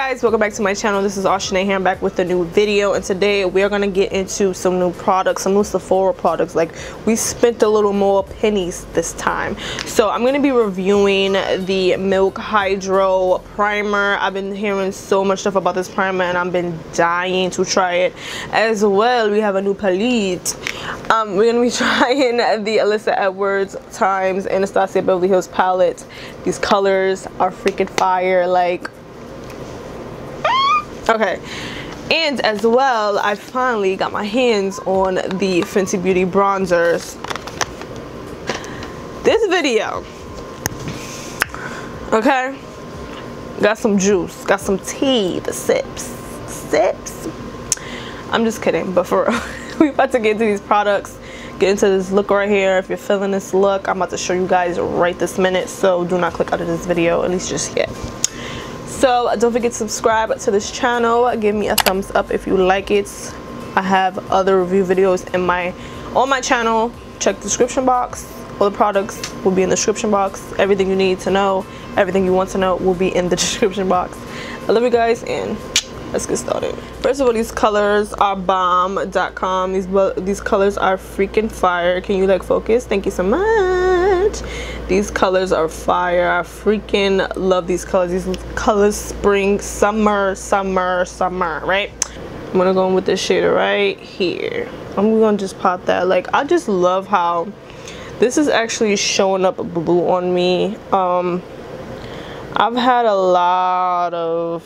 guys, welcome back to my channel. This is Aylssa here. I'm back with a new video, and today we are gonna get into some new products, some new Sephora products. Like, we spent a little more pennies this time, so I'm gonna be reviewing the Milk Hydro Primer. I've been hearing so much stuff about this primer and I've been dying to try it. As well, we have a new palette. We're gonna be trying the Alyssa Edwards Times Anastasia Beverly Hills palette. These colors are freaking fire. Like, okay. And as well, I finally got my hands on the Fenty Beauty bronzers. This video, okay, got some juice, got some tea, the sips. I'm just kidding, but for real, we about to get into these products, get into this look right here. If you're feeling this look, I'm about to show you guys right this minute, so do not click out of this video, at least just yet. So don't forget to subscribe to this channel, give me a thumbs up if you like it. I have other review videos on my channel. Check the description box. All the products will be in the description box. Everything you need to know, everything you want to know will be in the description box. I love you guys, and let's get started. First of all, these colors are bomb.com. These colors are freaking fire. Can you like focus? Thank you so much. These colors are fire. I freaking love these colors. These colors, spring, summer, right? I'm gonna go in with this shade right here. I'm gonna just pop that. Like, I just love how this is actually showing up blue on me. I've had a lot of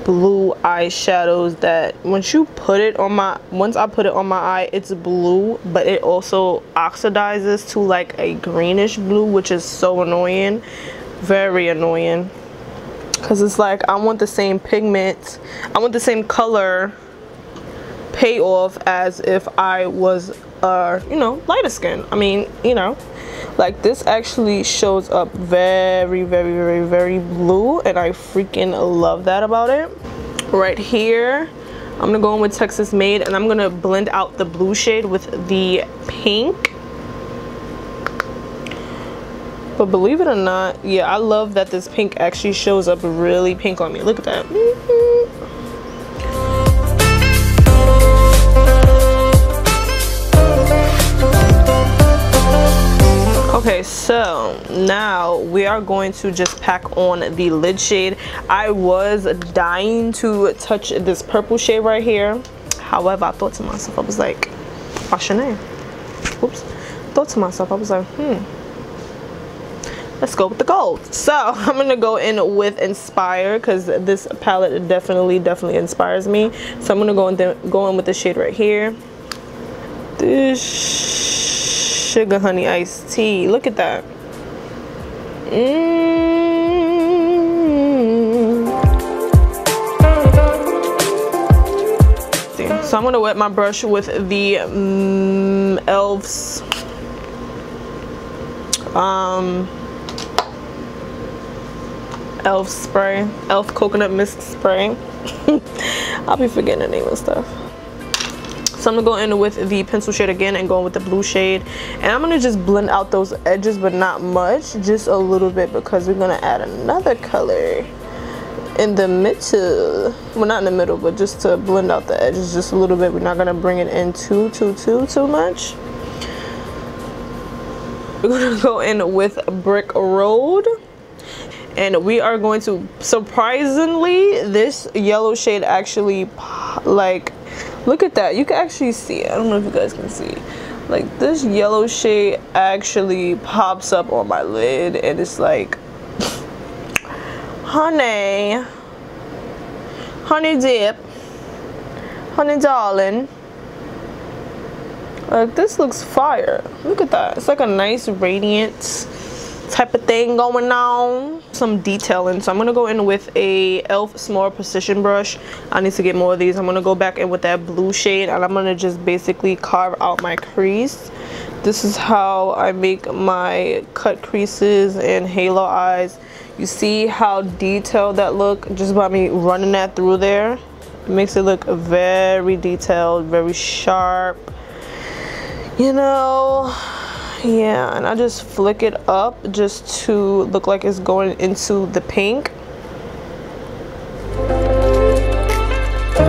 blue eyeshadows that once I put it on my eye, it's blue, but it also oxidizes to like a greenish blue, which is so annoying, very annoying, because it's like I want the same pigment, I want the same color payoff as if I was you know, lighter skin. I mean, you know, like, this actually shows up very blue, and I freaking love that about it. Right here, I'm gonna go in with Texas Made, and I'm gonna blend out the blue shade with the pink. But believe it or not, yeah, I love that this pink actually shows up really pink on me. Look at that. Okay, so now we are going to just pack on the lid shade. I was dying to touch this purple shade right here. However, I thought to myself, I was like, Aylssa. Oops. Thought to myself, I was like, let's go with the gold. So I'm gonna go in with Inspire, because this palette definitely inspires me. So I'm gonna go in with the shade right here. This Sugar Honey Iced Tea. Look at that. So I'm gonna wet my brush with the Elf Coconut Mist Spray. I'll be forgetting the name of stuff. So I'm gonna go in with the pencil shade again and go in with the blue shade, and I'm gonna just blend out those edges, but not much, just a little bit, because we're gonna add another color in the middle. Well, not in the middle, but just to blend out the edges just a little bit. We're not gonna bring it in too much. We're gonna go in with Brick Road, and we are going to, surprisingly, this yellow shade actually, like, look at that. You can actually see it. I don't know if you guys can see. Like, this yellow shade actually pops up on my lid, and it's like, honey dip, honey darling. Like, this looks fire. Look at that. It's like a nice radiant type of thing going on, some detailing. So I'm gonna go in with a Elf Small Precision brush. I need to get more of these. I'm gonna go back in with that blue shade, and I'm gonna just basically carve out my crease. This is how I make my cut creases and halo eyes. You see how detailed that look just by me running that through there? It makes it look very detailed, very sharp, you know. Yeah, and I just flick it up just to look like it's going into the pink. So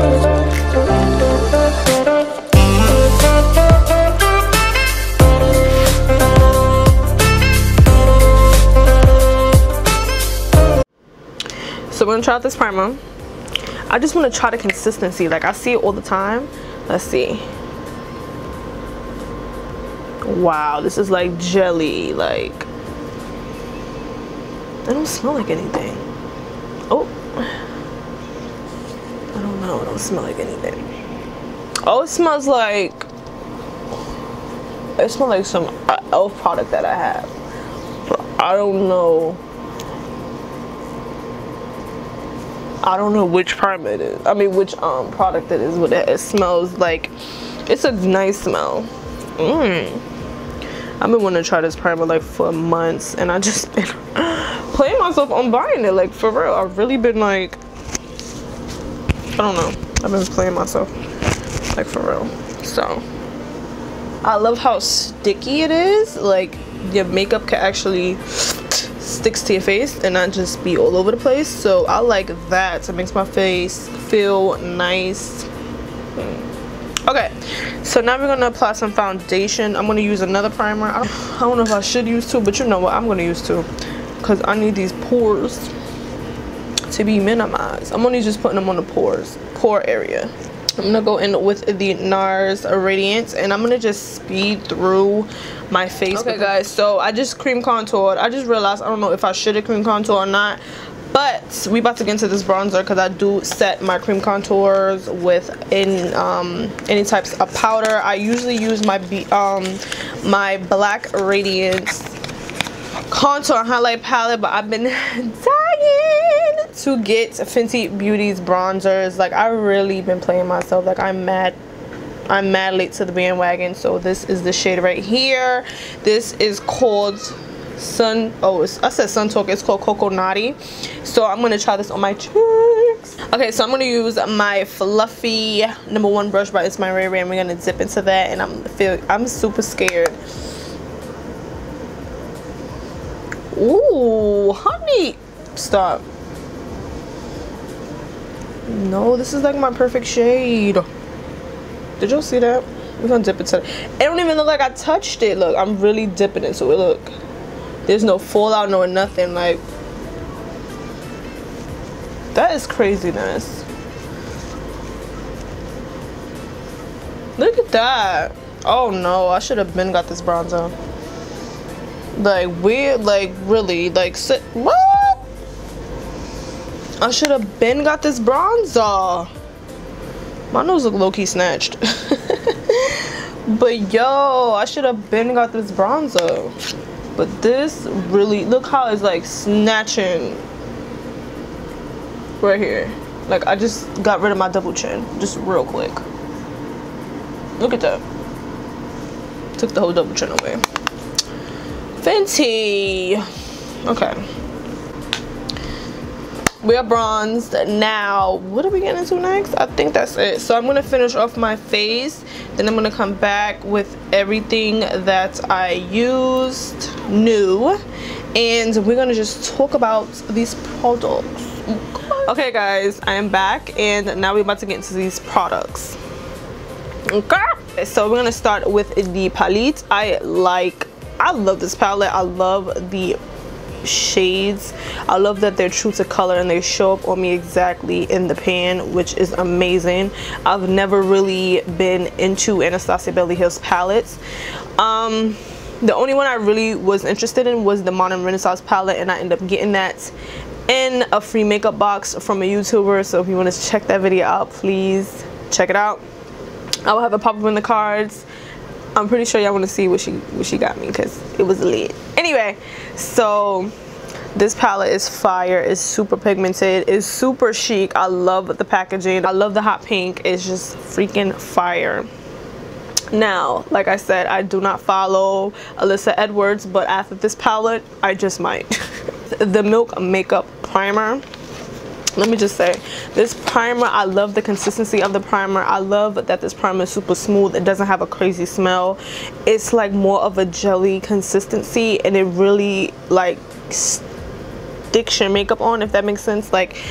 we're gonna try out this primer. I just want to try the consistency. Like, I see it all the time. Let's see. Wow, this is like jelly. Like, it don't smell like anything. Oh, I don't know. It don't smell like anything. Oh, it smells like some elf product that I have. But I don't know. I don't know which primer it is. I mean, which product it is. But it smells like, it's a nice smell. I've been wanting to try this primer like for months, and I just been playing myself on buying it. Like, for real, I've really been like, I don't know. I've been playing myself, like, for real. So I love how sticky it is. Like, your makeup can actually sticks to your face and not just be all over the place. So I like that. It makes my face feel nice. Okay, so now we're gonna apply some foundation. I'm gonna use another primer. I don't know if I should use two, but you know what, I'm gonna use two because I need these pores to be minimized. I'm only just putting them on the pore area. I'm gonna go in with the NARS Radiance, and I'm gonna just speed through my face. Okay guys, so I just cream contoured. I just realized I don't know if I should have cream contour or not, but we about to get into this bronzer because I do set my cream contours with any types of powder. I usually use my my Black Radiance contour and highlight palette, but I've been dying to get Fenty Beauty's bronzers. Like, I really been playing myself. Like, I'm mad late to the bandwagon. So this is the shade right here. This is called I said Sun Talk. It's called Coco Naughty. So I'm gonna try this on my cheeks. Okay, so I'm gonna use my fluffy #1 brush by It's My Ray, and we're gonna dip into that, and I'm super scared. Ooh, honey, stop. No, this is like my perfect shade. Did y'all see that? We're gonna dip into it. It don't even look like I touched it. Look, I'm really dipping into it. Look, there's no fallout, no nothing. Like, that is craziness. Look at that. Oh no, I should have been got this bronzer. Like, weird, like, really, like, what? I should have been got this bronzer. My nose look low-key snatched. But yo, I should have been got this bronzer. But this really, look how it's like snatching right here. Like, I just got rid of my double chin just real quick. Look at that. Took the whole double chin away. Fenty. Okay, we are bronzed now. What are we getting into next? I think that's it. So I'm gonna finish off my face, then I'm gonna come back with everything that I used new, and we're gonna just talk about these products. Okay guys, I am back, and now we're about to get into these products. Okay, so we're gonna start with the palette. I love this palette. I love the shades. I love that they're true to color and they show up on me exactly in the pan, which is amazing. I've never really been into Anastasia Beverly Hills palettes. The only one I really was interested in was the Modern Renaissance palette, and I ended up getting that in a free makeup box from a YouTuber. So if you want to check that video out, please check it out. I will have it pop up in the cards. I'm pretty sure y'all want to see what she got me because it was lit. Anyway, so this palette is fire. It's super pigmented. It's super chic. I love the packaging. I love the hot pink. It's just freaking fire. Now, like I said, I do not follow Alyssa Edwards, but after this palette, I just might. The Milk Makeup Primer. Let me just say, this primer, I love the consistency of the primer. I love that this primer is super smooth. It doesn't have a crazy smell. It's like more of a jelly consistency, and it really like sticks your makeup on, if that makes sense. Like,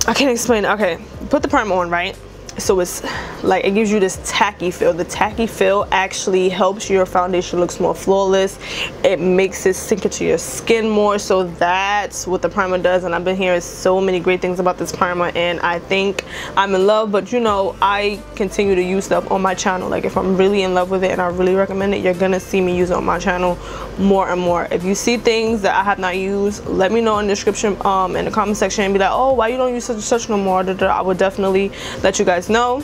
I can't explain it. Okay, put the primer on, right? So it's like, it gives you this tacky feel. The tacky feel actually helps your foundation looks more flawless. It makes it sink into your skin more. So that's what the primer does, and I've been hearing so many great things about this primer, and I think I'm in love. But you know, I continue to use stuff on my channel. Like if I'm really in love with it and I really recommend it, you're gonna see me use it on my channel more and more. If you see things that I have not used, let me know in the description, in the comment section, and be like, oh, why you don't use such and such no more. I would definitely let you guys know.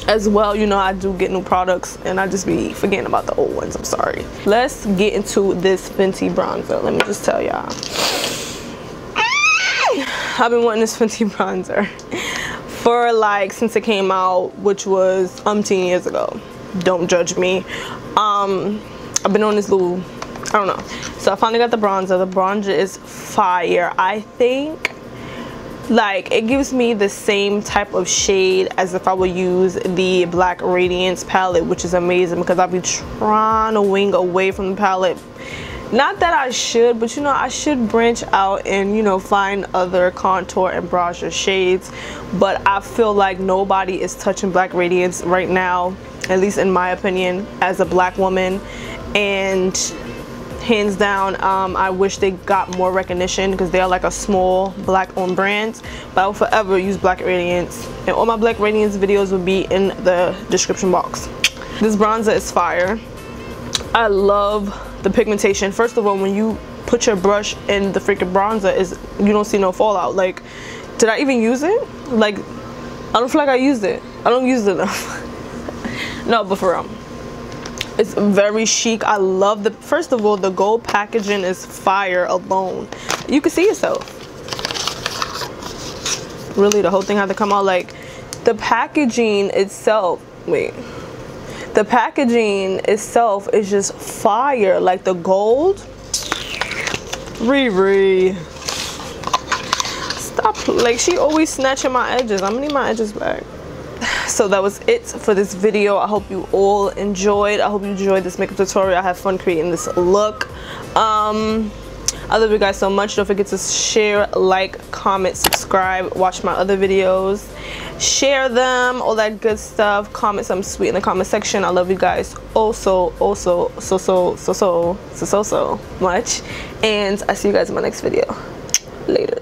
As well, you know, I do get new products and I just be forgetting about the old ones. I'm sorry. Let's get into this Fenty bronzer. Let me just tell y'all, I've been wanting this Fenty bronzer for like since it came out, which was umpteen years ago. Don't judge me. I've been on this little, I don't know. So I finally got the bronzer. The bronzer is fire. I think like it gives me the same type of shade as if I would use the Black Radiance palette, which is amazing because I've been trying to wing away from the palette. Not that I should, but you know, I should branch out and, you know, find other contour and bronzer shades, but I feel like nobody is touching Black Radiance right now, at least in my opinion, as a black woman. And hands down, I wish they got more recognition because they are like a small black owned brand, but I will forever use Black Radiance, and all my Black Radiance videos will be in the description box. This bronzer is fire. I love the pigmentation. First of all, when you put your brush in the freaking bronzer, you don't see no fallout. Like, did I even use it? Like, I don't feel like I used it. I don't use it enough. No, but for real, it's very chic. I love the, first of all, the gold packaging is fire alone. You can see yourself. Really, the whole thing had to come out. Like, the packaging itself, the packaging itself is just fire. Like the gold. Riri, stop. Like, she always snatching my edges. I'm gonna need my edges back. So that was it for this video. I hope you all enjoyed. I hope you enjoyed this makeup tutorial. I had fun creating this look. I love you guys so much. Don't forget to share, like, comment, subscribe, watch my other videos, share them, all that good stuff. Comment something sweet in the comment section. I love you guys so much, and I see you guys in my next video. Later.